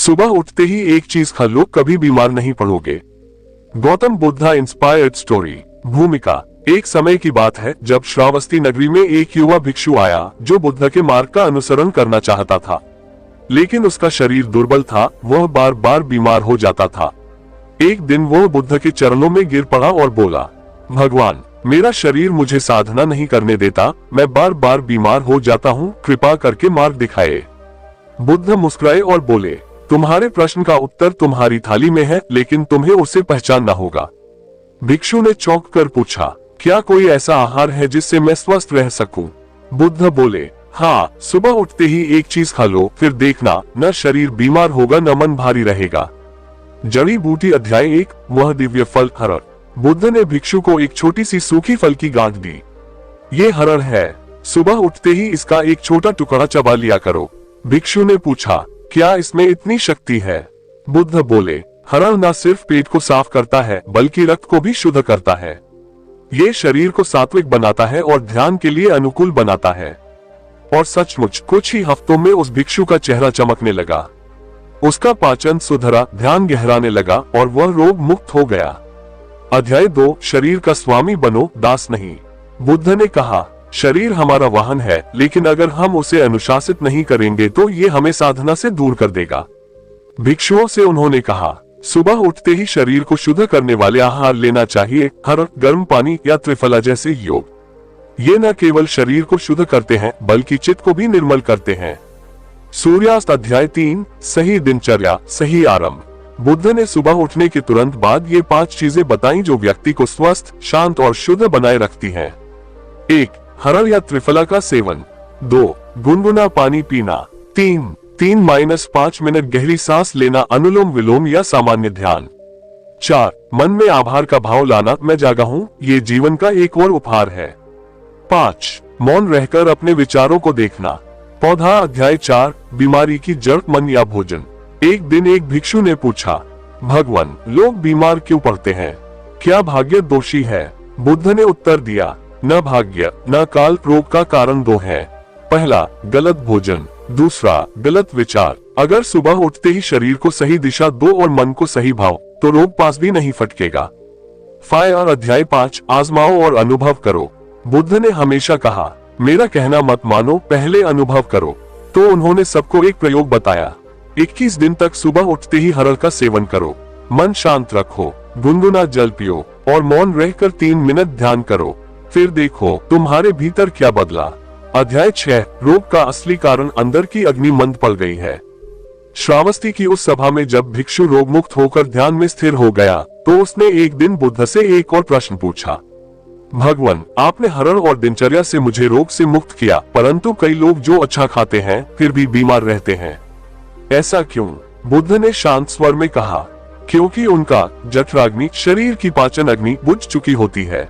सुबह उठते ही एक चीज खा लो, कभी बीमार नहीं पड़ोगे। Gautam Buddha inspired story. भूमिका। एक समय की बात है जब श्रावस्ती नगरी में एक युवा भिक्षु आया जो बुद्ध के मार्ग का अनुसरण करना चाहता था, लेकिन उसका शरीर दुर्बल था, वह बार बार बीमार हो जाता था। एक दिन वह बुद्ध के चरणों में गिर पड़ा और बोला, भगवान, मेरा शरीर मुझे साधना नहीं करने देता, मैं बार बार बीमार हो जाता हूँ, कृपा करके मार्ग दिखाए। बुद्ध मुस्कुराए और बोले, तुम्हारे प्रश्न का उत्तर तुम्हारी थाली में है, लेकिन तुम्हें उसे पहचानना होगा। भिक्षु ने चौंक कर पूछा, क्या कोई ऐसा आहार है जिससे मैं स्वस्थ रह सकूं? बुद्ध बोले, हाँ, सुबह उठते ही एक चीज खा लो, फिर देखना, न शरीर बीमार होगा न मन भारी रहेगा। जड़ी बूटी अध्याय 1। वह दिव्य फल हरड़। बुद्ध ने भिक्षु को एक छोटी सी सूखी फल की गांठ दी। ये हरड़ है, सुबह उठते ही इसका एक छोटा टुकड़ा चबा लिया करो। भिक्षु ने पूछा, क्या इसमें इतनी शक्ति है? बुद्ध बोले, हरड़ न सिर्फ पेट को साफ करता है बल्कि रक्त को भी शुद्ध करता है। ये शरीर को सात्विक बनाता है और ध्यान के लिए अनुकूल बनाता है। और सचमुच कुछ ही हफ्तों में उस भिक्षु का चेहरा चमकने लगा। उसका पाचन सुधरा, ध्यान गहराने लगा और वह रोग मुक्त हो गया। अध्याय 2। शरीर का स्वामी बनो, दास नहीं। बुद्ध ने कहा, शरीर हमारा वाहन है, लेकिन अगर हम उसे अनुशासित नहीं करेंगे तो ये हमें साधना से दूर कर देगा। भिक्षुओं से उन्होंने कहा, सुबह उठते ही शरीर को शुद्ध करने वाले आहार लेना चाहिए, हरड़, गर्म पानी या त्रिफला जैसे योग। ये न केवल शरीर को शुद्ध करते हैं बल्कि चित्त को भी निर्मल करते हैं। सूर्यास्त। अध्याय 3। सही दिनचर्या, सही आरंभ। बुद्ध ने सुबह उठने के तुरंत बाद ये 5 चीजें बताई जो व्यक्ति को स्वस्थ, शांत और शुद्ध बनाए रखती हैं। 1. हरड़ या त्रिफला का सेवन। 2. गुनगुना पानी पीना। 3-5 मिनट गहरी सांस लेना, अनुलोम विलोम या सामान्य ध्यान। 4. मन में आभार का भाव लाना, मैं जागा हूँ, ये जीवन का एक और उपहार है। 5. मौन रहकर अपने विचारों को देखना। पौधा। अध्याय 4। बीमारी की जड़, मन या भोजन। एक दिन एक भिक्षु ने पूछा, भगवान, लोग बीमार क्यों पड़ते हैं? क्या भाग्य दोषी है? बुद्ध ने उत्तर दिया, न भाग्य न काल, रोग का कारण 2 है। पहला, गलत भोजन। दूसरा, गलत विचार। अगर सुबह उठते ही शरीर को सही दिशा दो और मन को सही भाव, तो रोग पास भी नहीं फटकेगा। फायर। अध्याय 5। आजमाओ और अनुभव करो। बुद्ध ने हमेशा कहा, मेरा कहना मत मानो, पहले अनुभव करो। तो उन्होंने सबको एक प्रयोग बताया। 21 दिन तक सुबह उठते ही हरड़ का सेवन करो, मन शांत रखो, गुनगुना जल पियो और मौन रहकर 3 मिनट ध्यान करो, फिर देखो तुम्हारे भीतर क्या बदला। अध्याय 6। रोग का असली कारण, अंदर की अग्नि मंद पड़ गई है। श्रावस्ती की उस सभा में जब भिक्षु रोग मुक्त होकर ध्यान में स्थिर हो गया तो उसने एक दिन बुद्ध से एक और प्रश्न पूछा, भगवान, आपने हरड़ और दिनचर्या से मुझे रोग से मुक्त किया, परंतु कई लोग जो अच्छा खाते हैं फिर भी बीमार रहते हैं, ऐसा क्यों? बुद्ध ने शांत स्वर में कहा, क्योंकि उनका जठराग्नि, शरीर की पाचन अग्नि बुझ चुकी होती है।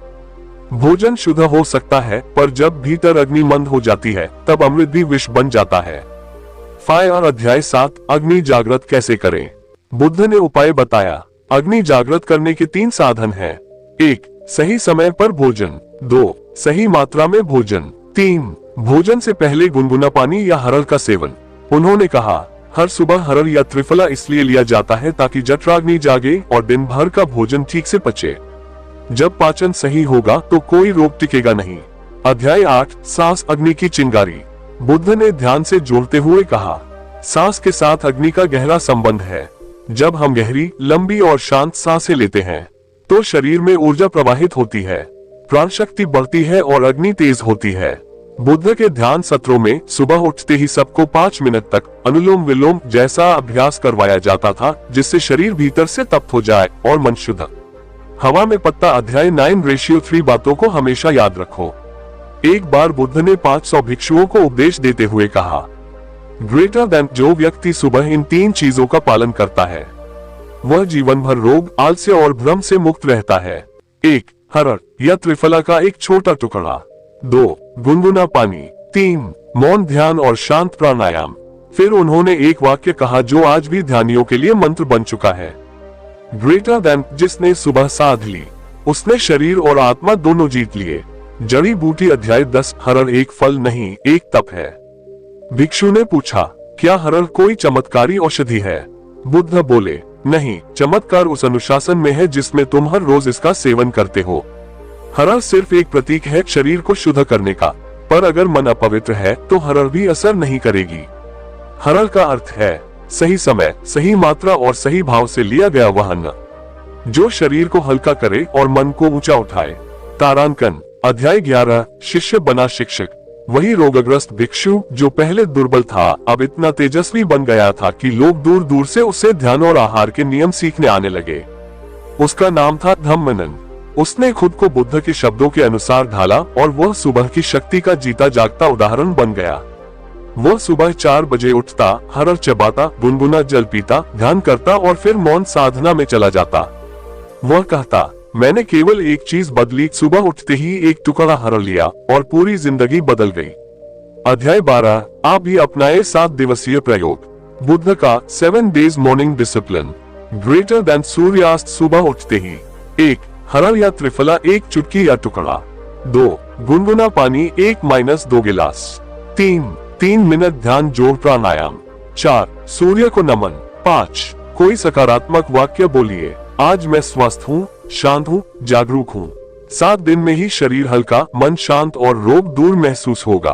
भोजन शुद्ध हो सकता है, पर जब भीतर अग्नि मंद हो जाती है तब अमृत भी विष बन जाता है। फायर। अध्याय 7। अग्नि जागृत कैसे करें? बुद्ध ने उपाय बताया। अग्नि जागृत करने के 3 साधन हैं। 1. सही समय पर भोजन। 2. सही मात्रा में भोजन। 3. भोजन से पहले गुनगुना पानी या हरड़ का सेवन। उन्होंने कहा, हर सुबह हरड़ या त्रिफला इसलिए लिया जाता है ताकि जठराग्नि जागे और दिन भर का भोजन ठीक से पचे। जब पाचन सही होगा तो कोई रोग टिकेगा नहीं। अध्याय 8। सांस, अग्नि की चिंगारी। बुद्ध ने ध्यान से जोड़ते हुए कहा, सांस के साथ अग्नि का गहरा संबंध है। जब हम गहरी, लंबी और शांत सांसें लेते हैं तो शरीर में ऊर्जा प्रवाहित होती है, प्राण शक्ति बढ़ती है और अग्नि तेज होती है। बुद्ध के ध्यान सत्रों में सुबह उठते ही सबको 5 मिनट तक अनुलोम विलोम जैसा अभ्यास करवाया जाता था, जिससे शरीर भीतर से तप्त हो जाए और मन शुद्ध। हवा में पत्ता। अध्याय 9:3 बातों को हमेशा याद रखो। एक बार बुद्ध ने 500 भिक्षुओं को उपदेश देते हुए कहा, ग्रेटर देन, जो व्यक्ति सुबह इन 3 चीजों का पालन करता है वह जीवन भर रोग, आलस्य और भ्रम से मुक्त रहता है। 1. हरड़ या त्रिफला का एक छोटा टुकड़ा। 2. गुनगुना पानी। 3. मौन ध्यान और शांत प्राणायाम। फिर उन्होंने एक वाक्य कहा जो आज भी ध्यानियों के लिए मंत्र बन चुका है, ग्रेटर देन, जिसने सुबह साध ली उसने शरीर और आत्मा दोनों जीत लिए। जड़ी बूटी। अध्याय 10। हरड़ एक फल नहीं, एक तप है। भिक्षु ने पूछा, क्या हरड़ कोई चमत्कारी औषधि है? बुद्ध बोले, नहीं, चमत्कार उस अनुशासन में है जिसमें तुम हर रोज इसका सेवन करते हो। हरड़ सिर्फ एक प्रतीक है शरीर को शुद्ध करने का, पर अगर मन अपवित्र है तो हरड़ भी असर नहीं करेगी। हरड़ का अर्थ है सही समय, सही मात्रा और सही भाव से लिया गया वह अन्न जो शरीर को हल्का करे और मन को ऊंचा उठाए। तारांकन अध्याय 11। शिष्य बना शिक्षक। वही रोगग्रस्त भिक्षु जो पहले दुर्बल था अब इतना तेजस्वी बन गया था कि लोग दूर दूर से उससे ध्यान और आहार के नियम सीखने आने लगे। उसका नाम था धम्मनन। उसने खुद को बुद्ध के शब्दों के अनुसार ढाला और वह सुबह की शक्ति का जीता जागता उदाहरण बन गया। वह सुबह 4 बजे उठता, हरड़ चबाता, गुनगुना जल पीता, ध्यान करता और फिर मौन साधना में चला जाता। वह कहता, मैंने केवल एक चीज बदली, सुबह उठते ही एक टुकड़ा हरड़ लिया और पूरी जिंदगी बदल गई। अध्याय 12। आप भी अपनाए 7 दिवसीय प्रयोग। बुद्ध का 7 days morning discipline. Greater than सूर्यास्त सुबह उठते ही 1 हरड़ या त्रिफला 1 चुटकी या टुकड़ा। 2 गुनगुना पानी 1-2 गिलास। 3 मिनट ध्यान जोड़ प्राणायाम। 4 सूर्य को नमन। 5 कोई सकारात्मक वाक्य बोलिए, आज मैं स्वस्थ हूँ, शांत हूँ, जागरूक हूँ। 7 दिन में ही शरीर हल्का, मन शांत और रोग दूर महसूस होगा।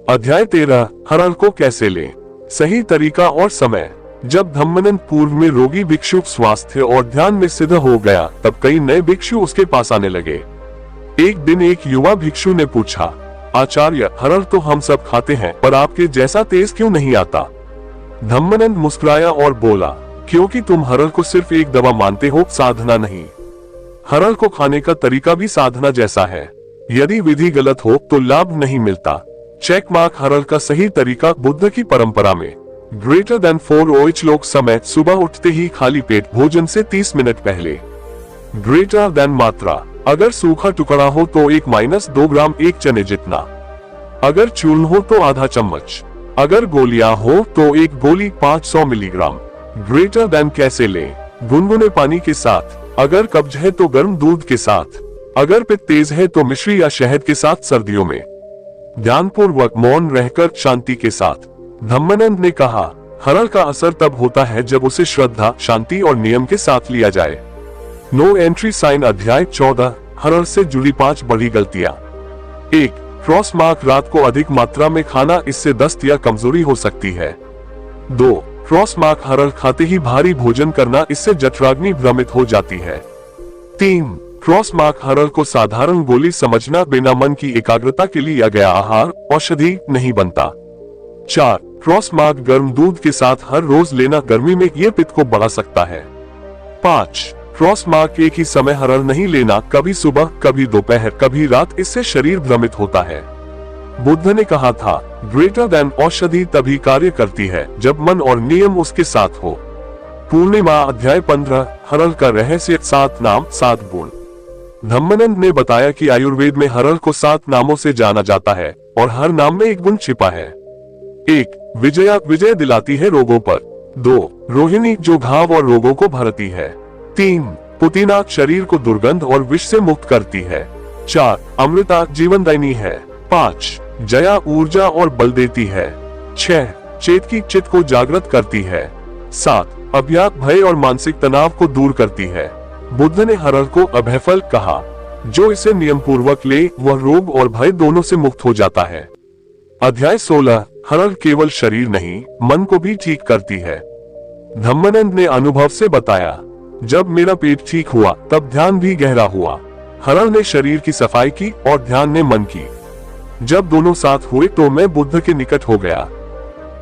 अध्याय 13। हरड़ को कैसे लें। सही तरीका और समय। जब धम्मनन पूर्व में रोगी भिक्षु स्वास्थ्य और ध्यान में सिद्ध हो गया तब कई नए भिक्षु उसके पास आने लगे। एक दिन एक युवा भिक्षु ने पूछा, आचार्य, हरड़ तो हम सब खाते हैं पर आपके जैसा तेज क्यों नहीं आता। धम्मनन मुस्कुराया और बोला, क्योंकि तुम हरड़ को सिर्फ एक दवा मानते हो, साधना नहीं। हरड़ को खाने का तरीका भी साधना जैसा है। यदि विधि गलत हो तो लाभ नहीं मिलता। Check mark. हरड़ का सही तरीका बुद्ध की परंपरा में। ग्रेटर देन 4 OH लोग समय, सुबह उठते ही खाली पेट, भोजन से 30 मिनट पहले। ग्रेटर देन मात्रा। अगर सूखा टुकड़ा हो तो 1-2 ग्राम, 1 चने जितना। अगर चूर्ण हो तो आधा चम्मच। अगर गोलियां हो तो 1 गोली 500 मिलीग्राम। ग्रेटर देन कैसे लें। गुनगुने पानी के साथ। अगर कब्ज है तो गर्म दूध के साथ। अगर पित्त तेज है तो मिश्री या शहद के साथ सर्दियों में। ध्यानपूर्वक मौन रहकर शांति के साथ। धम्मनंद ने कहा, हरड़ का असर तब होता है जब उसे श्रद्धा, शांति और नियम के साथ लिया जाए। No entry sign. अध्याय 14। हरड़ से जुड़ी 5 बड़ी गलतियां। 1 क्रॉस मार्क। रात को अधिक मात्रा में खाना, इससे दस्त या कमजोरी हो सकती है। 2 क्रॉस मार्क। हरड़ खाते ही भारी भोजन करना, इससे जठराग्नि भ्रमित हो जाती है। 3 क्रॉस मार्क। हरड़ को साधारण गोली समझना, बिना मन की एकाग्रता के लिया गया आहार, औषधि नहीं बनता। 4 क्रॉस मार्क। गर्म दूध के साथ हर रोज लेना, गर्मी में ये पित्त को बढ़ा सकता है। 5 क्रॉस मार्क। एक ही समय हरड़ नहीं लेना, कभी सुबह, कभी दोपहर, कभी रात, इससे शरीर भ्रमित होता है। बुद्ध ने कहा था, ग्रेटर देन औषधि तभी कार्य करती है जब मन और नियम उसके साथ हो। पूर्णिमा। अध्याय 15। हरड़ का रहस्य। 7 नाम, 7 गुण। धम्मनंद ने बताया कि आयुर्वेद में हरड़ को 7 नामों से जाना जाता है और हर नाम में एक गुण छिपा है। 1 विजया, विजय दिलाती है रोगों पर। 2 रोहिणी, जो घाव और रोगों को भरती है। 3 पुतीना, शरीर को दुर्गंध और विष से मुक्त करती है। 4 अमृता, जीवनदायिनी है। 5 जया, ऊर्जा और बल देती है। 6 चेतकी, चित्त को जागृत करती है। 7 अभ्यास, भय और मानसिक तनाव को दूर करती है। बुद्ध ने हरड़ को अभयफल कहा। जो इसे नियम पूर्वक ले वह रोग और भय दोनों से मुक्त हो जाता है। अध्याय 16। हरड़ केवल शरीर नहीं, मन को भी ठीक करती है। धम्मनंद ने अनुभव से बताया, जब मेरा पेट ठीक हुआ तब ध्यान भी गहरा हुआ। हरड़ ने शरीर की सफाई की और ध्यान ने मन की। जब दोनों साथ हुए तो मैं बुद्ध के निकट हो गया।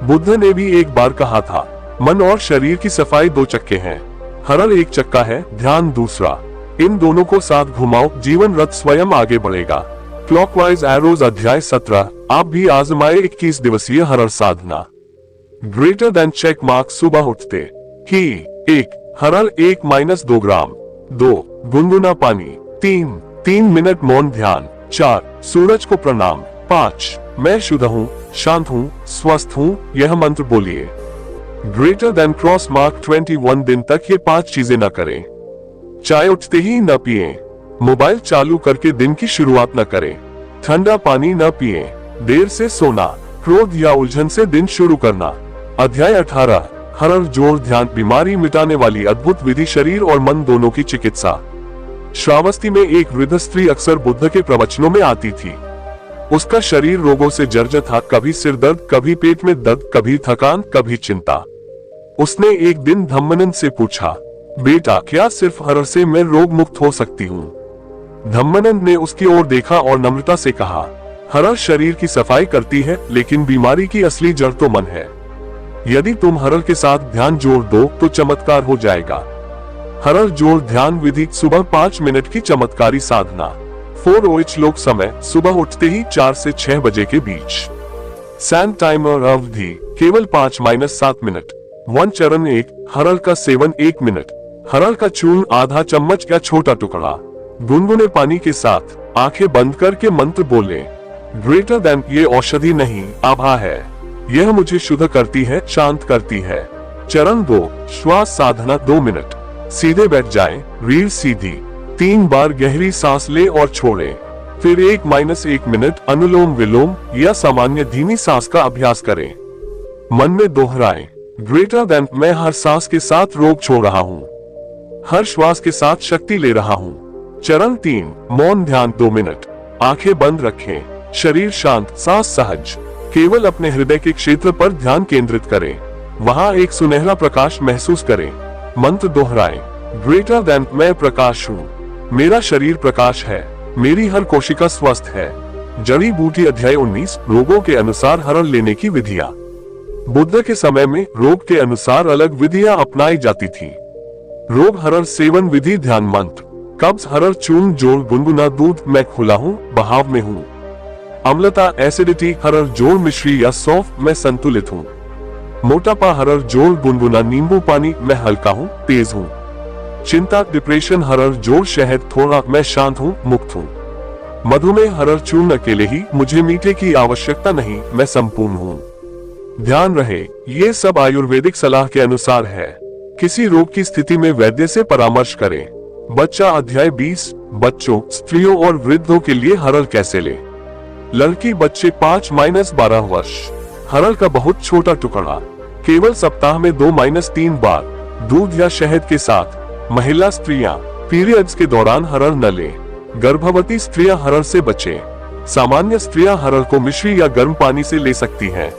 बुद्ध ने भी एक बार कहा था, मन और शरीर की सफाई 2 चक्के हैं, हरड़ एक चक्का है, ध्यान दूसरा। इन दोनों को साथ घुमाओ, जीवन रथ स्वयं आगे बढ़ेगा। Clockwise arrows. अध्याय 17। आप भी आजमाए 21 दिवसीय हरड़ साधना। Greater than check mark. सुबह उठते ही 1 हरड़ 1-2 ग्राम। 2 गुनगुना पानी। 3 मिनट मौन ध्यान। 4 सूरज को प्रणाम। 5 मैं शुद्ध हूँ, शांत हूँ, स्वस्थ हूँ, यह मंत्र बोलिए। Greater than cross mark. 21 दिन तक ये 5 चीजें न करें। चाय उठते ही न पिएं। मोबाइल चालू करके दिन की शुरुआत न करें। ठंडा पानी न पिएं। देर से सोना। क्रोध या उलझन से दिन शुरू करना। अध्याय 18। हरर जोड़ ध्यान बीमारी मिटाने वाली अद्भुत विधि, शरीर और मन दोनों की चिकित्सा। श्रावस्ती में एक वृद्ध स्त्री अक्सर बुद्ध के प्रवचनों में आती थी। उसका शरीर रोगों से जर्जर था, कभी सिर दर्द, कभी पेट में दर्द, कभी थकान, कभी चिंता। उसने एक दिन धम्मनंद से पूछा, बेटा क्या सिर्फ हरर से मैं रोग मुक्त हो सकती हूँ? धम्मनंद ने उसकी ओर देखा और नम्रता से कहा, हरर शरीर की सफाई करती है, लेकिन बीमारी की असली जड़ तो मन है। यदि तुम हरर के साथ ध्यान जोड़ दो तो चमत्कार हो जाएगा। हरर जोड़ ध्यान विधि, सुबह 5 मिनट की चमत्कारी साधना। 4OH लोक समय, सुबह उठते ही 4 से 6 बजे के बीच। सैंड टाइमर अवधि केवल 5-7 मिनट। 1 चरण 1, हरर का सेवन 1 मिनट। हरर का चूर्ण आधा चम्मच या छोटा टुकड़ा। गुनगुने पानी के साथ आंखें बंद करके मंत्र बोले, ग्रेटर देन, ये औषधि नहीं, आभा है। यह मुझे शुद्ध करती है, शांत करती है। चरण 2, श्वास साधना 2 मिनट। सीधे बैठ जाएं, रीढ़ सीधी। 3 बार गहरी सांस ले और छोड़ें। फिर 1-1 मिनट अनुलोम विलोम या सामान्य धीमी सांस का अभ्यास करें। मन में दोहराएं, ग्रेटर देन, मैं हर सांस के साथ रोग छोड़ रहा हूँ, हर श्वास के साथ शक्ति ले रहा हूँ। चरण 3, मौन ध्यान 2 मिनट। आंखें बंद रखें, शरीर शांत, सांस सहज। केवल अपने हृदय के क्षेत्र पर ध्यान केंद्रित करें। वहां एक सुनहरा प्रकाश महसूस करें। मंत्र दोहराएं, ग्रेटर देन, मैं प्रकाश हूँ, मेरा शरीर प्रकाश है, मेरी हर कोशिका स्वस्थ है। जड़ी बूटी अध्याय 19, रोगों के अनुसार हरर लेने की विधियां। बुद्ध के समय में रोग के अनुसार अलग विधियां अपनाई जाती थी। रोग हरर सेवन विधि, ध्यान मंत्र। कब्ज हरर चूर्ण जोड़ गुनगुना दूध, मैं खुला हूँ, बहाव में हूँ। अम्लता एसिडिटी हरर जोड़ मिश्री या सौंफ, मैं संतुलित हूँ। मोटापा हरर जोड़ गुनगुना नींबू पानी, मैं हल्का हूँ, तेज हूँ। चिंता डिप्रेशन हरर जोड़ शहद थोड़ा, मैं शांत हूँ, मुक्त हूँ। मधुमेह हरर चूर्ण अकेले ही, मुझे मीठे की आवश्यकता नहीं, मैं संपूर्ण हूँ। ध्यान रहे, ये सब आयुर्वेदिक सलाह के अनुसार है। किसी रोग की स्थिति में वैद्य से परामर्श करें। बच्चा अध्याय 20, बच्चों, स्त्रियों और वृद्धों के लिए हरर कैसे ले। लड़की बच्चे 5-12 वर्ष। हरर का बहुत छोटा टुकड़ा, केवल सप्ताह में 2-3 बार, दूध या शहद के साथ। महिला स्त्रियां पीरियड्स के दौरान हरर न लें। गर्भवती स्त्रियां हरर से बचें। सामान्य स्त्रियां हरर को मिश्री या गर्म पानी से ले सकती हैं।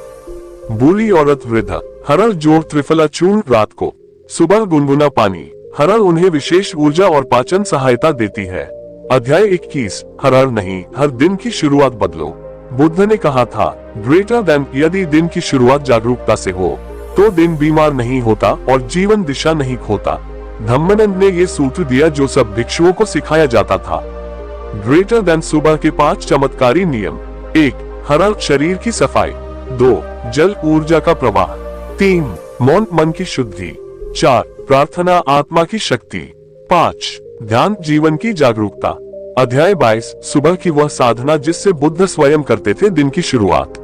बूढ़ी औरत, वृद्ध हरर जोड़ त्रिफला चूर्ण रात को, सुबह गुनगुना पानी। हरर उन्हें विशेष ऊर्जा और पाचन सहायता देती है। अध्याय 21, हरर नहीं, हर दिन की शुरुआत बदलो। बुद्ध ने कहा था, ग्रेटर देन, यदि दिन की शुरुआत जागरूकता से हो तो दिन बीमार नहीं होता और जीवन दिशा नहीं खोता। धम्मनंद ने ये सूत्र दिया जो सब भिक्षुओं को सिखाया जाता था। ग्रेटर देन सुबह के 5 चमत्कारी नियम। 1, हरर शरीर की सफाई। 2, जल ऊर्जा का प्रवाह। 3, मौन मन की शुद्धि। 4, प्रार्थना आत्मा की शक्ति। 5, ध्यान जीवन की जागरूकता। अध्याय 22, सुबह की वह साधना जिससे बुद्ध स्वयं करते थे दिन की शुरुआत।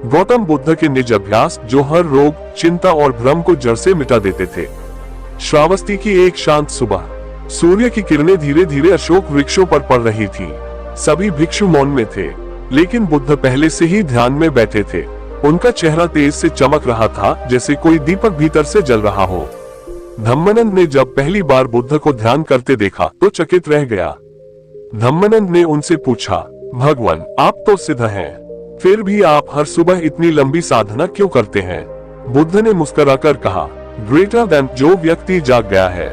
गौतम बुद्ध के निज अभ्यास जो हर रोग, चिंता और भ्रम को जड़ से मिटा देते थे। श्रावस्ती की एक शांत सुबह, सूर्य की किरणें धीरे धीरे अशोक वृक्षों पर पड़ रही थी। सभी भिक्षु मौन में थे, लेकिन बुद्ध पहले से ही ध्यान में बैठे थे। उनका चेहरा तेज से चमक रहा था, जैसे कोई दीपक भीतर से जल रहा हो। धम्मनंद ने जब पहली बार बुद्ध को ध्यान करते देखा तो चकित रह गया। धम्मनंद ने उनसे पूछा, भगवान, आप तो सिद्ध हैं, फिर भी आप हर सुबह इतनी लंबी साधना क्यों करते हैं? बुद्ध ने मुस्कुराकर कहा, ग्रेटर देन, जो व्यक्ति जाग गया है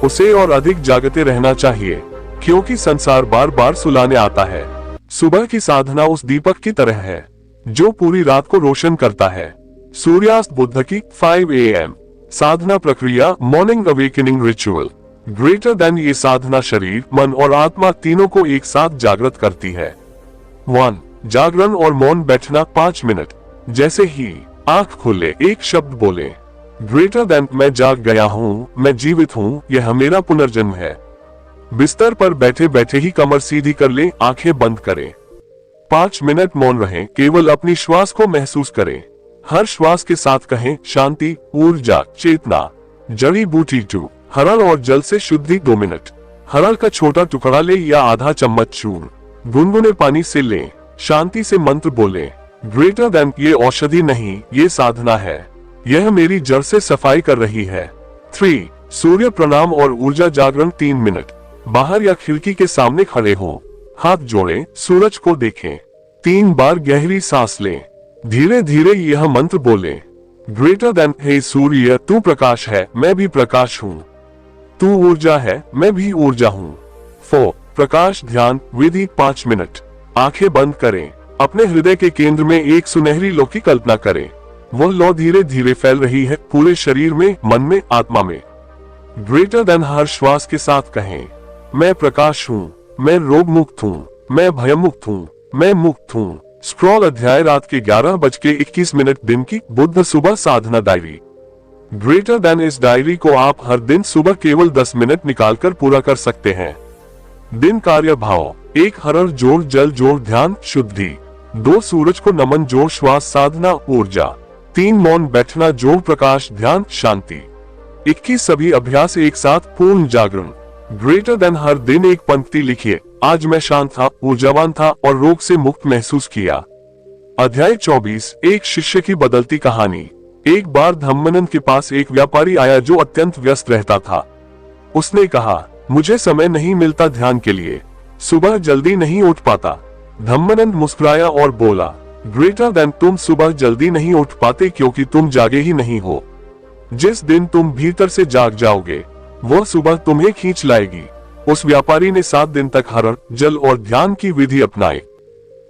उसे और अधिक जागते रहना चाहिए, क्योंकि संसार बार बार सुलाने आता है। सुबह की साधना उस दीपक की तरह है जो पूरी रात को रोशन करता है। सूर्यास्त बुद्ध की 5 AM साधना प्रक्रिया, morning awakening ritual. Greater than, ये साधना शरीर, मन और आत्मा तीनों को एक साथ जागृत करती है। 1, जागरण और मौन बैठना 5 मिनट। जैसे ही आंख खुले एक शब्द बोले, ग्रेटर देन, मैं जाग गया हूँ, मैं जीवित हूँ, यह मेरा पुनर्जन्म है। बिस्तर पर बैठे बैठे ही कमर सीधी कर लें, आंखें बंद करें। 5 मिनट मौन रहें, केवल अपनी श्वास को महसूस करें। हर श्वास के साथ कहें, शांति, ऊर्जा, चेतना। जड़ी बूटी 2, हरर और जल से शुद्धि 2 मिनट। हरर का छोटा टुकड़ा ले या आधा चम्मच चूर्ण, गुनगुने पानी से लें। शांति से मंत्र बोलें, ग्रेटर देन, ये औषधि नहीं, ये साधना है। यह मेरी जड़ से सफाई कर रही है। 3. सूर्य प्रणाम और ऊर्जा जागरण 3 मिनट। बाहर या खिड़की के सामने खड़े हों, हाथ जोड़ें, सूरज को देखें। 3 बार गहरी सांस लें। धीरे धीरे यह मंत्र बोलें, ग्रेटर देन, हे सूर्य तू प्रकाश है, मैं भी प्रकाश हूँ। तू ऊर्जा है, मैं भी ऊर्जा हूँ। 4. प्रकाश ध्यान विधि 5 मिनट। आंखें बंद करें, अपने हृदय के केंद्र में एक सुनहरी लौ की कल्पना करें। वह लौ धीरे धीरे फैल रही है, पूरे शरीर में, मन में, आत्मा में। ग्रेटर देन हर श्वास के साथ कहें, मैं प्रकाश हूँ, मैं रोग मुक्त हूँ, मैं भय मुक्त हूँ, मैं मुक्त हूँ। स्क्रॉल अध्याय रात के 11:21 दिन की बुध सुबह साधना डायरी। ग्रेटर देन इस डायरी को आप हर दिन सुबह केवल 10 मिनट निकालकर पूरा कर सकते हैं। दिन कार्य भाव 1. हर जोड़ जल जोड़ ध्यान शुद्धि। 2. सूरज को नमन जोड़ श्वास साधना ऊर्जा। 3. मौन बैठना जोड़ प्रकाश ध्यान शांति। 21 सभी अभ्यास एक साथ पूर्ण जागरण। ग्रेटर देन हर दिन एक पंक्ति लिखिए, आज मैं शांत था, ऊर्जावान था और रोग से मुक्त महसूस किया। अध्याय 24 एक शिष्य की बदलती कहानी। एक बार धम्मानंद के पास एक व्यापारी आया जो अत्यंत व्यस्त रहता था। उसने कहा, मुझे समय नहीं मिलता ध्यान के लिए, सुबह जल्दी नहीं उठ पाता। धम्मानंद मुस्कुराया और बोला, ग्रेटर देन तुम सुबह जल्दी नहीं उठ पाते क्योंकि तुम जागे ही नहीं हो। जिस दिन तुम भीतर से जाग जाओगे वह सुबह तुम्हें खींच लाएगी। उस व्यापारी ने 7 दिन तक हरण जल और ध्यान की विधि अपनाई।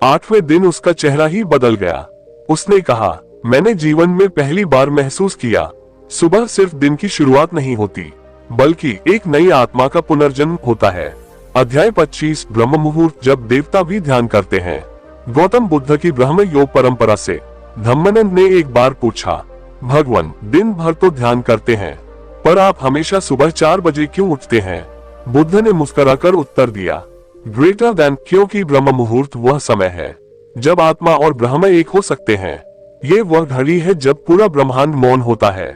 8वें दिन उसका चेहरा ही बदल गया। उसने कहा, मैंने जीवन में पहली बार महसूस किया, सुबह सिर्फ दिन की शुरुआत नहीं होती बल्कि एक नई आत्मा का पुनर्जन्म होता है। अध्याय 25 ब्रह्म मुहूर्त जब देवता भी ध्यान करते हैं। गौतम बुद्ध की ब्रह्म योग परंपरा से धम्मानंद ने एक बार पूछा, भगवान दिन भर तो ध्यान करते हैं पर आप हमेशा सुबह 4 बजे क्यों उठते हैं? बुद्ध ने मुस्कुराकर उत्तर दिया, ग्रेटर देन, क्योंकि ब्रह्म मुहूर्त वह समय है जब आत्मा और ब्रह्म एक हो सकते हैं। ये वह घड़ी है जब पूरा ब्रह्मांड मौन होता है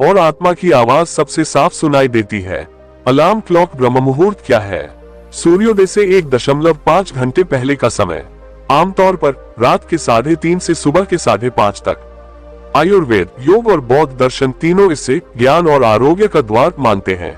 और आत्मा की आवाज सबसे साफ सुनाई देती है। अलार्म क्लॉक ब्रह्म मुहूर्त क्या है? सूर्योदय से 1.5 घंटे पहले का समय, आमतौर पर रात के 3:30 से सुबह के 5:30 तक। आयुर्वेद, योग और बौद्ध दर्शन तीनों इसे ज्ञान और आरोग्य का द्वार मानते हैं।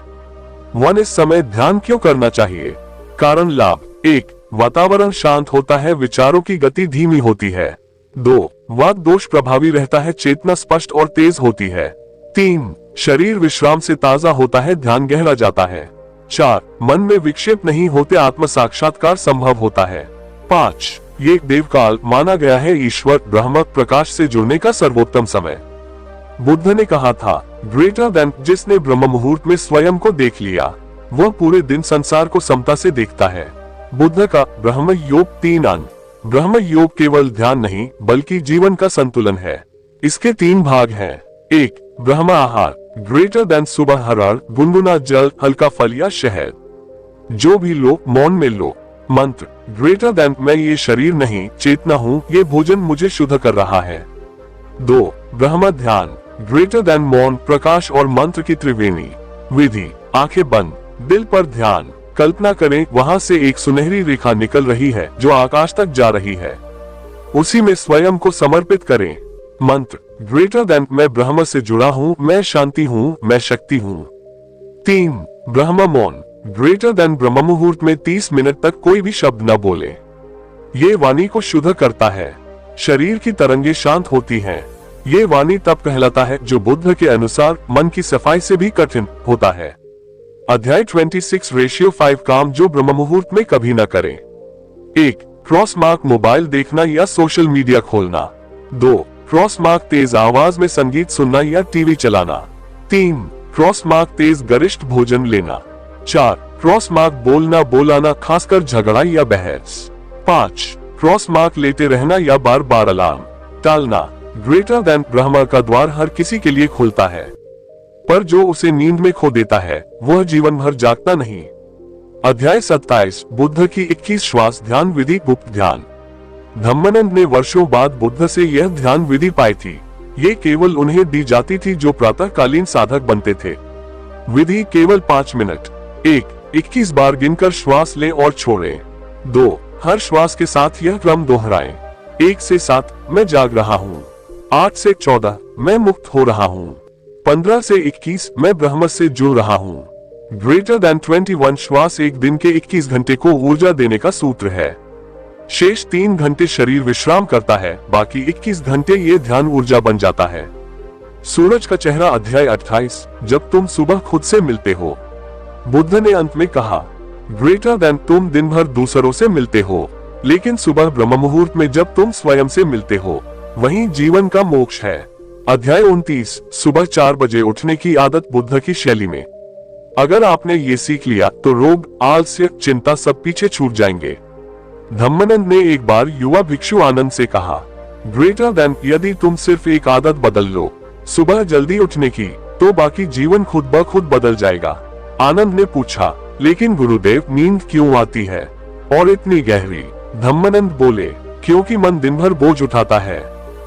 1 इस समय ध्यान क्यों करना चाहिए? कारण लाभ 1 वातावरण शांत होता है, विचारों की गति धीमी होती है। 2 वात दोष प्रभावी रहता है, चेतना स्पष्ट और तेज होती है। 3 शरीर विश्राम से ताजा होता है, ध्यान गहरा जाता है। 4 मन में विक्षेप नहीं होते, आत्म साक्षात्कार संभव होता है। 5 ये देवकाल माना गया है ईश्वर ब्रह्म प्रकाश से जुड़ने का सर्वोत्तम समय। बुद्ध ने कहा था, ग्रेटर देन, जिसने ब्रह्म मुहूर्त में स्वयं को देख लिया वह पूरे दिन संसार को समता से देखता है। बुद्ध का ब्रह्म योग 3 अंग। ब्रह्म योग केवल ध्यान नहीं बल्कि जीवन का संतुलन है। इसके 3 भाग हैं। 1 ब्रह्म आहार, ग्रेटर देन सुबह हरण, गुनगुना जल, हल्का फल या शहद। जो भी लो मौन में लो। मंत्र, ग्रेटर देन, मैं ये शरीर नहीं चेतना हूँ, ये भोजन मुझे शुद्ध कर रहा है। 2 ब्रह्म ध्यान, ग्रेटर देन मौन, प्रकाश और मंत्र की त्रिवेणी। विधि, आंखें बंद, दिल पर ध्यान, कल्पना करें वहां से एक सुनहरी रेखा निकल रही है जो आकाश तक जा रही है, उसी में स्वयं को समर्पित करें। मंत्र, ग्रेटर देन, मैं ब्रह्म से जुड़ा हूँ, मैं शांति हूँ, मैं शक्ति हूँ। 3 ब्रह्म मौन, ग्रेटर देन, ब्रह्म मुहूर्त में 30 मिनट तक कोई भी शब्द न बोले। ये वाणी को शुद्ध करता है, शरीर की तरंगे शांत होती हैं। ये वाणी तब कहलाता है जो बुद्ध के अनुसार मन की सफाई से भी कठिन होता है। अध्याय 26 रेशियो 5 काम जो ब्रह्म मुहूर्त में कभी न करें। 1 क्रॉस मार्क मोबाइल देखना या सोशल मीडिया खोलना। 2 क्रॉस मार्क तेज आवाज में संगीत सुनना या टीवी चलाना। 3 क्रॉस मार्क तेज गरिष्ठ भोजन लेना। 4 क्रॉस मार्क बोलना बोलाना, खासकर झगड़ा या बहस। 5 क्रॉस मार्क लेटे रहना या बार बार अलार्म टालना। ग्रेटर देन, ब्रह्म का द्वार हर किसी के लिए खुलता है पर जो उसे नींद में खो देता है वह जीवन भर जागता नहीं। अध्याय 27 बुद्ध की 21 श्वास ध्यान विधि गुप्त ध्यान। धम्मानंद ने वर्षों बाद बुद्ध से यह ध्यान विधि पाई थी। ये केवल उन्हें दी जाती थी जो प्रातःकालीन साधक बनते थे। विधि केवल 5 मिनट। 1 21 बार गिनकर श्वास लें और छोड़ें। 2 हर श्वास के साथ यह क्रम दोहराएं। 1 से 7 मैं जाग रहा हूँ। 8 से 14 मैं मुक्त हो रहा हूँ। 15 से 21 मैं ब्रह्म से जुड़ रहा हूँ। ग्रेटर देन 21 श्वास एक दिन के 21 घंटे को ऊर्जा देने का सूत्र है। शेष 3 घंटे शरीर विश्राम करता है, बाकी 21 घंटे ये ध्यान ऊर्जा बन जाता है। सूरज का चेहरा अध्याय 28 जब तुम सुबह खुद से मिलते हो। बुद्ध ने अंत में कहा, ग्रेटर देन तुम दिन भर दूसरों से मिलते हो, लेकिन सुबह ब्रह्म मुहूर्त में जब तुम स्वयं से मिलते हो वहीं जीवन का मोक्ष है। अध्याय 29 सुबह 4 बजे उठने की आदत बुद्ध की शैली में। अगर आपने ये सीख लिया तो रोग, आलस्य, चिंता सब पीछे छूट जाएंगे। धम्मानंद ने एक बार युवा भिक्षु आनंद से कहा, ग्रेटर देन यदि तुम सिर्फ एक आदत बदल लो, सुबह जल्दी उठने की, तो बाकी जीवन खुद ब खुद बदल जाएगा। आनंद ने पूछा, लेकिन गुरुदेव नींद क्यों आती है और इतनी गहरी? धम्मानंद बोले, क्योंकि मन दिन भर बोझ उठाता है।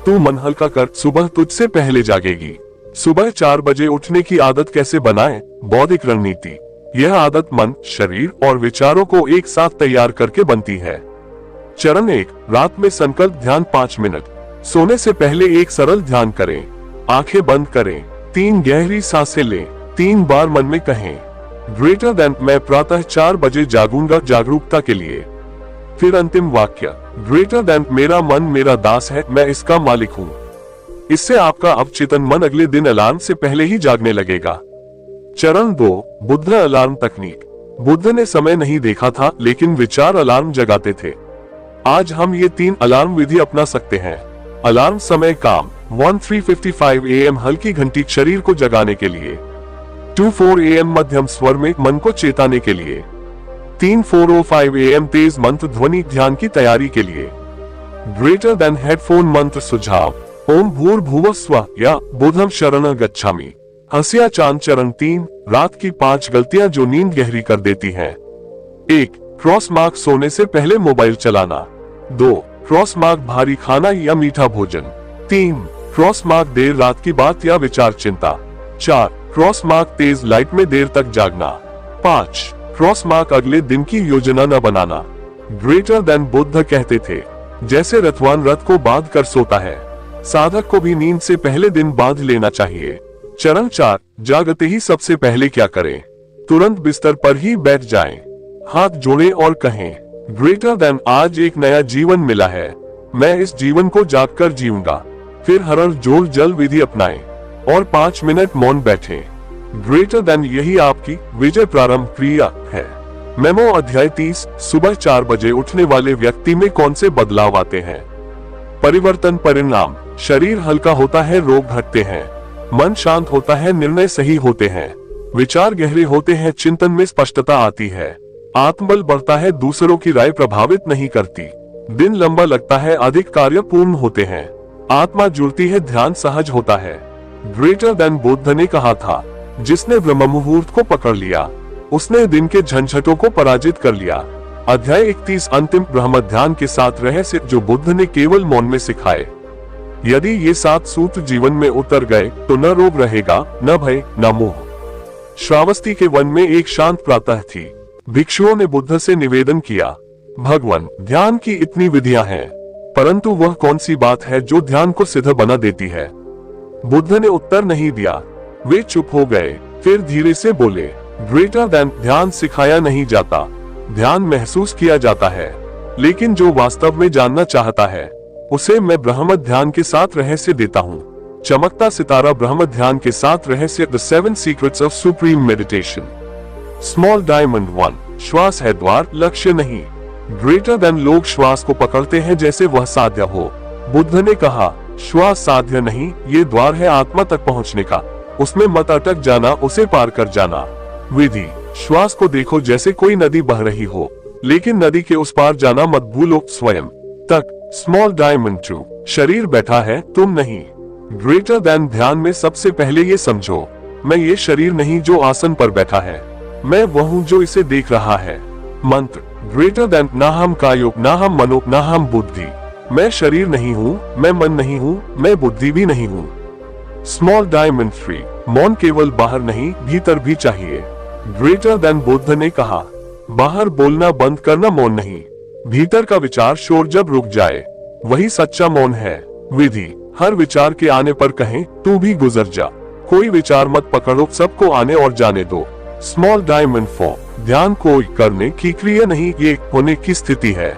तू मन हल्का कर, सुबह तुझसे पहले जागेगी। सुबह 4 बजे उठने की आदत कैसे बनाएं? बौद्धिक रणनीति। यह आदत मन, शरीर और विचारों को एक साथ तैयार करके बनती है। चरण 1 रात में संकल्प ध्यान 5 मिनट। सोने से पहले एक सरल ध्यान करें। आंखें बंद करें, 3 गहरी सांसें लें, 3 बार मन में कहें, ग्रेटर देन मैं प्रातः 4 बजे जागूंगा जागरूकता के लिए। फिर अंतिम वाक्य, ग्रेटर देन मेरा मन मेरा दास है, मैं इसका मालिक हूँ। इससे आपका अवचेतन मन अगले दिन अलार्म से पहले ही जागने लगेगा। चरण 2 बुद्ध अलार्म तकनीक। बुद्ध ने समय नहीं देखा था, लेकिन विचार अलार्म जगाते थे। आज हम ये 3 अलार्म विधि अपना सकते हैं। अलार्म समय काम 1355 AM हल्की घंटी शरीर को जगाने के लिए, 24 AM मध्यम स्वर में मन को चेताने के लिए, 3405 AM तेज मंत्र ध्वनि ध्यान की तैयारी के लिए। ग्रेटर देन हेडफोन मंत्र सुझाव, ओम भूर्भुवः स्वः या बुद्धं शरणं गच्छामि। हंसिया चांद चरण 3 रात की 5 गलतियां जो नींद गहरी कर देती हैं। 1 क्रॉस मार्क सोने से पहले मोबाइल चलाना। 2 क्रॉस मार्क भारी खाना या मीठा भोजन। 3 क्रॉस मार्क देर रात की बात या विचार चिंता। 4 क्रॉस मार्क तेज लाइट में देर तक जागना। 5 क्रॉस मार्क अगले दिन की योजना न बनाना। ग्रेटर देन बुद्ध कहते थे, जैसे रथवान रथ को बांध कर सोता है, साधक को भी नींद से पहले दिन बांध लेना चाहिए। चरण 4 जागते ही सबसे पहले क्या करें? तुरंत बिस्तर पर ही बैठ जाएं, हाथ जोड़ें और कहें, ग्रेटर देन आज एक नया जीवन मिला है, मैं इस जीवन को जागकर जीऊंगा। फिर हर जोर जल विधि अपनाएं और 5 मिनट मौन बैठें। ग्रेटर देन यही आपकी विजय प्रारंभ क्रिया है। मेमो अध्याय 30 सुबह 4 बजे उठने वाले व्यक्ति में कौन से बदलाव आते हैं? परिवर्तन परिणाम, शरीर हल्का होता है, रोग घटते हैं, मन शांत होता है, निर्णय सही होते हैं, विचार गहरे होते हैं, चिंतन में स्पष्टता आती है, आत्मबल बढ़ता है, दूसरों की राय प्रभावित नहीं करती, दिन लंबा लगता है, अधिक कार्य पूर्ण होते हैं, आत्मा जुड़ती है, ध्यान सहज होता है। ग्रेटर देन बुद्ध ने कहा था, जिसने ब्रह्म मुहूर्त को पकड़ लिया उसने दिन के झंझटों को पराजित कर लिया। अध्याय 31 अंतिम ब्रह्म ध्यान के 7 रहस्य जो बुद्ध ने केवल मौन में सिखाए। यदि ये 7 सूत्र जीवन में उतर गए तो न रोग रहेगा, न भय, न मोह। श्रावस्ती के वन में एक शांत प्रातः थी। भिक्षुओं ने बुद्ध से निवेदन किया, भगवान ध्यान की इतनी विधियां हैं, परंतु वह कौन सी बात है जो ध्यान को सिद्ध बना देती है? बुद्ध ने उत्तर नहीं दिया। वे चुप हो गए, फिर धीरे से बोले, ग्रेटर देन ध्यान सिखाया नहीं जाता, ध्यान महसूस किया जाता है, लेकिन जो वास्तव में जानना चाहता है उसे मैं ब्रह्म ध्यान के 7 रहस्य देता हूँ। चमकता सितारा ब्रह्म ध्यान के 7 रहस्य, the 7 secrets of supreme meditation. Small diamond 1 श्वास है द्वार, लक्ष्य नहीं। ग्रेटर देन लोग श्वास को पकड़ते हैं जैसे वह साध्य हो। बुद्ध ने कहा, श्वास साध्य नहीं, ये द्वार है आत्मा तक पहुँचने का, उसमें मत अटक जाना, उसे पार कर जाना। विधि, श्वास को देखो जैसे कोई नदी बह रही हो, लेकिन नदी के उस पार जाना मत भूलो, स्वयं तक। स्मॉल डायमंड 2 शरीर बैठा है, तुम नहीं। ग्रेटर देन ध्यान में सबसे पहले ये समझो, मैं ये शरीर नहीं जो आसन पर बैठा है, मैं वह हूँ जो इसे देख रहा है। मंत्र, ग्रेटर देन ना हम कायो, ना हम मनो, ना हम बुद्धि। मैं शरीर नहीं हूँ, मैं मन नहीं हूँ, मैं बुद्धि भी नहीं हूँ। स्मॉल डायमंड 3 मौन केवल बाहर नहीं, भीतर भी चाहिए। ग्रेटर देन बुद्ध ने कहा, बाहर बोलना बंद करना मौन नहीं, भीतर का विचार शोर जब रुक जाए वही सच्चा मौन है। विधि, हर विचार के आने पर कहें तू भी गुजर जा। कोई विचार मत पकड़ो, सबको आने और जाने दो। स्मॉल डायमंड 4, ध्यान कोई करने की क्रिया नहीं, ये होने की स्थिति है।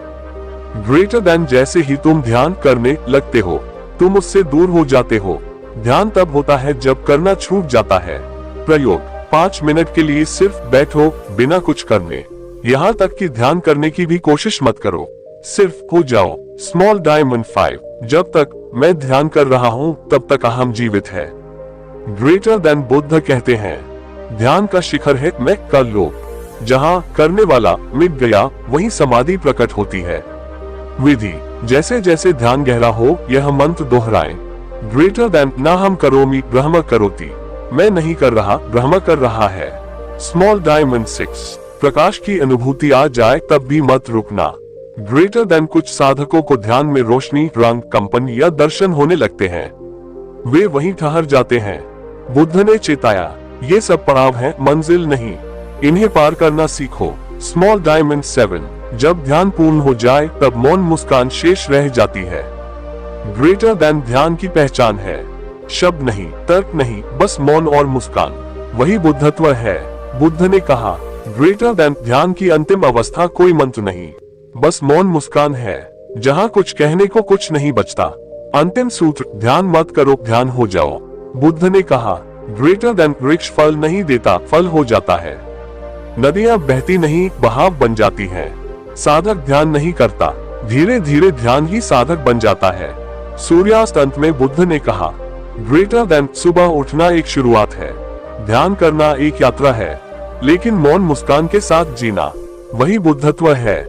ग्रेटर देन, जैसे ही तुम ध्यान करने लगते हो तुम उससे दूर हो जाते हो। ध्यान तब होता है जब करना छूट जाता है। प्रयोग, 5 मिनट के लिए सिर्फ बैठो बिना कुछ करने। यहाँ तक कि ध्यान करने की भी कोशिश मत करो, सिर्फ हो जाओ। स्मॉल डायमंड 5, जब तक मैं ध्यान कर रहा हूँ तब तक अहम जीवित है। ग्रेटर देन, बुद्ध कहते हैं ध्यान का शिखर है मैं कर लो। जहाँ करने वाला मिट गया वहीं समाधि प्रकट होती है। विधि, जैसे जैसे ध्यान गहरा हो यह मंत्र दोहराएं। ग्रेटर देन, ना हम करोमि ब्रह्म करोति, मैं नहीं कर रहा ब्रह्म कर रहा है। स्मॉल डायमंड 6, प्रकाश की अनुभूति आ जाए तब भी मत रुकना। ग्रेटर देन, कुछ साधकों को ध्यान में रोशनी, रंग, कंपन या दर्शन होने लगते हैं, वे वहीं ठहर जाते हैं। बुद्ध ने चेताया ये सब पड़ाव हैं, मंजिल नहीं, इन्हें पार करना सीखो। स्मॉल डायमंड 7, जब ध्यान पूर्ण हो जाए तब मौन मुस्कान शेष रह जाती है। ग्रेटर देन, ध्यान की पहचान है शब्द नहीं, तर्क नहीं, बस मौन और मुस्कान, वही बुद्धत्व है। बुद्ध ने कहा ग्रेटर देन, ध्यान की अंतिम अवस्था कोई मंत्र नहीं, बस मौन मुस्कान है, जहाँ कुछ कहने को कुछ नहीं बचता। अंतिम सूत्र, ध्यान मत करो ध्यान हो जाओ। बुद्ध ने कहा ग्रेटर देन, वृक्ष फल नहीं देता फल हो जाता है। नदियां बहती नहीं बहाव बन जाती हैं। साधक ध्यान नहीं करता, धीरे धीरे ध्यान ही साधक बन जाता है। सूर्यास्त अंत में बुद्ध ने कहा ग्रेटर देन, सुबह उठना एक शुरुआत है, ध्यान करना एक यात्रा है, लेकिन मौन मुस्कान के साथ जीना वही बुद्धत्व है।